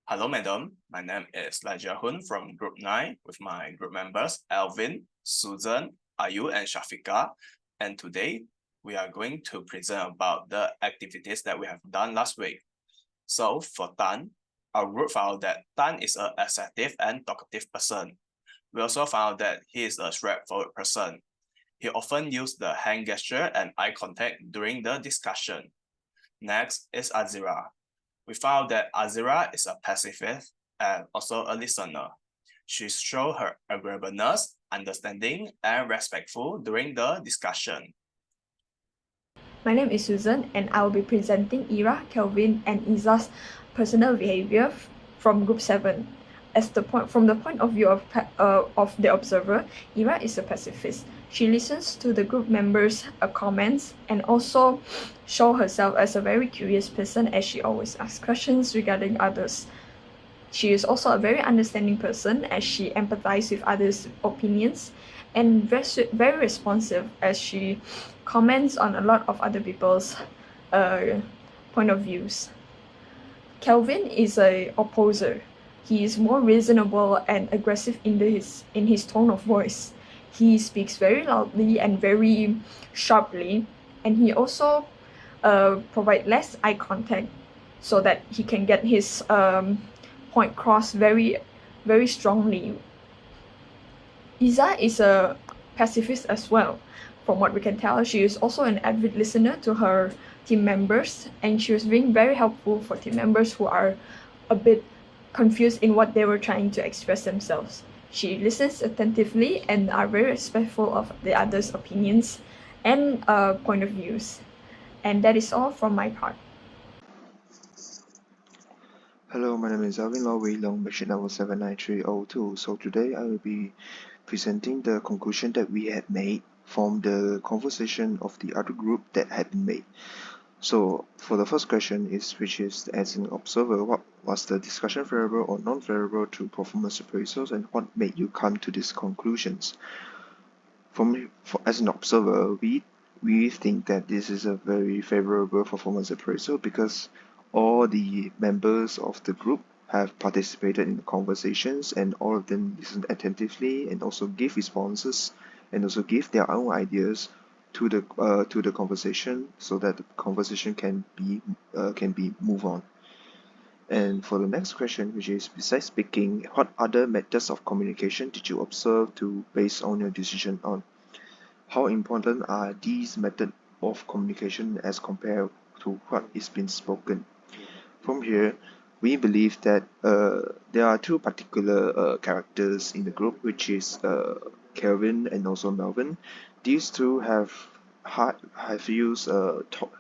Hello, madam. My name is Lai Jiahun from Group 9 with my group members Alvin, Susan, Ayu, and Shafika. And today we are going to present about the activities that we have done last week. So for Tan, our group found that Tan is an assertive and talkative person. We also found that he is a straightforward person. He often used the hand gesture and eye contact during the discussion. Next is Azira. We found that Azira is a pacifist and also a listener. She showed her agreeableness, understanding, and respectful during the discussion. My name is Susan and I will be presenting Ira, Kelvin, and Iza's personal behavior from Group 7. From the point of view of the observer, Ira is a pacifist. She listens to the group members' comments and also show herself as a very curious person as she always asks questions regarding others. She is also a very understanding person as she empathizes with others' opinions and very responsive as she comments on a lot of other people's point of views. Kelvin is a opposer. He is more reasonable and aggressive in his tone of voice. He speaks very loudly and very sharply, and he also provide less eye contact so that he can get his point across very strongly. Iza is a pacifist as well. From what we can tell, she is also an avid listener to her team members, and she was being very helpful for team members who are a bit confused in what they were trying to express themselves. She listens attentively and are very respectful of the others' opinions and point of views. And that is all from my part. Hello, my name is Alvin Law Wei Long, machine number 79302. So today I will be presenting the conclusion that we had made from the conversation of the other group that had been made. So for the first question which is as an observer, what was the discussion favorable or non-favorable to performance appraisals and what made you come to these conclusions? As an observer, we think that this is a very favorable performance appraisal because all the members of the group have participated in the conversations and all of them listened attentively and also give responses and also give their own ideas to the conversation so that the conversation can be move on. And for the next question, which is besides speaking, what other methods of communication did you observe to base on your decision on? How important are these methods of communication as compared to what is being spoken? From here, we believe that there are two particular characters in the group, which is Kelvin and also Melvin. These two have used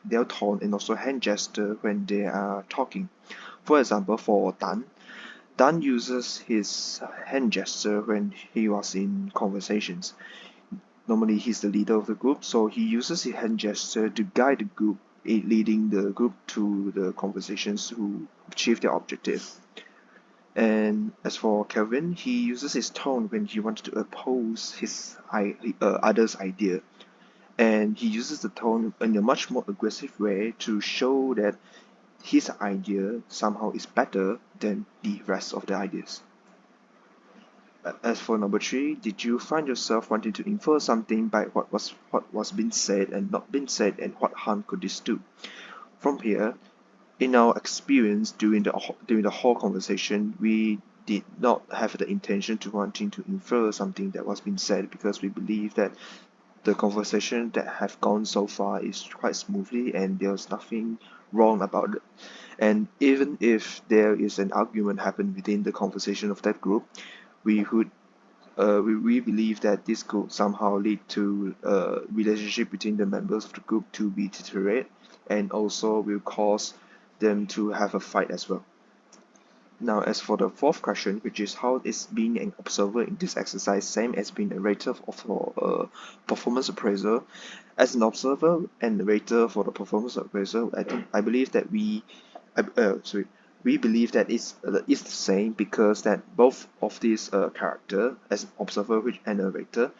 their tone and also hand gesture when they are talking. For example, for Dan uses his hand gesture when he was in conversations. Normally, he's the leader of the group, so he uses his hand gesture to guide the group, leading the group to the conversations to achieve their objective. And as for Kelvin, he uses his tone when he wants to oppose his other's idea, and he uses the tone in a much more aggressive way to show that his idea somehow is better than the rest of the ideas. As for number three, did you find yourself wanting to infer something by what was being said and not being said, and what harm could this do? From here, in our experience during the whole conversation, we did not have the intention to wanting to infer something that was being said because we believe that the conversation that have gone so far is quite smoothly and there's nothing wrong about it. And even if there is an argument happen within the conversation of that group, we believe that this could somehow lead to a relationship between the members of the group to be deteriorate and also will cause them to have a fight as well. Now, as for the fourth question, which is how is being an observer in this exercise same as being a rater for a performance appraisal? As an observer and rater for the performance appraisal, I believe that we believe that it's the same because that both of these character as an observer and a rater,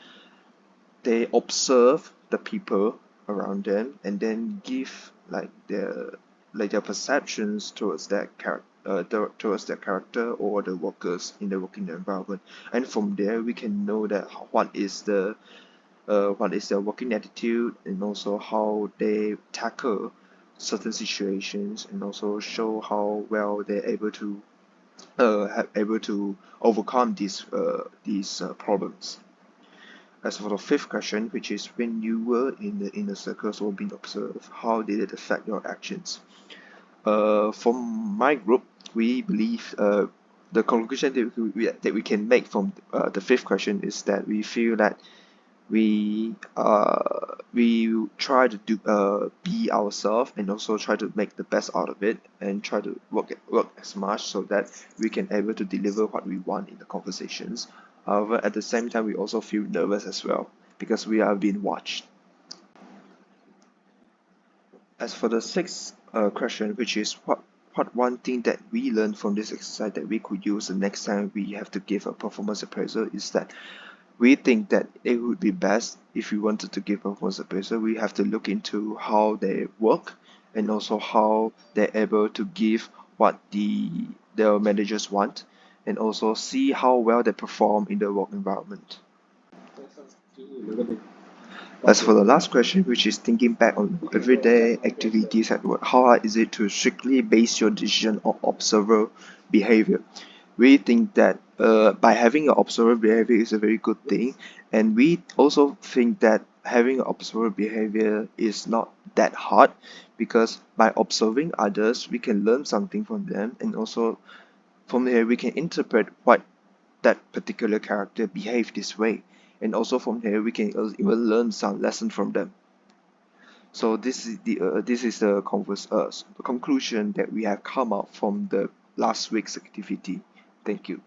they observe the people around them and then give like their perceptions towards towards their character or the workers in the working environment. And from there, we can know that what is their working attitude, and also how they tackle certain situations, and also show how well they're able to able to overcome these problems. As for the fifth question, which is when you were in the inner circles or being observed, how did it affect your actions? From my group, we believe the conclusion that we can make from the fifth question is that we feel that we try to be ourselves, and also try to make the best out of it, and try to work as much so that we can able to deliver what we want in the conversations. However, at the same time, we also feel nervous as well because we are being watched. As for the sixth question, which is what one thing that we learned from this exercise that we could use the next time we have to give a performance appraisal, is that we think that it would be best if we wanted to give performance appraisal, we have to look into how they work, and also how they're able to give what their managers want, and also see how well they perform in the work environment. As for the last question, which is thinking back on everyday activities at work, how hard is it to strictly base your decision on observer behavior? We think that by having an observer behavior is a very good thing, and we also think that having an observer behavior is not that hard, because by observing others, we can learn something from them, and also from there we can interpret what that particular character behave this way, and also from here we can even learn some lesson from them. So this is the conclusion that we have come out from the last week's activity. Thank you.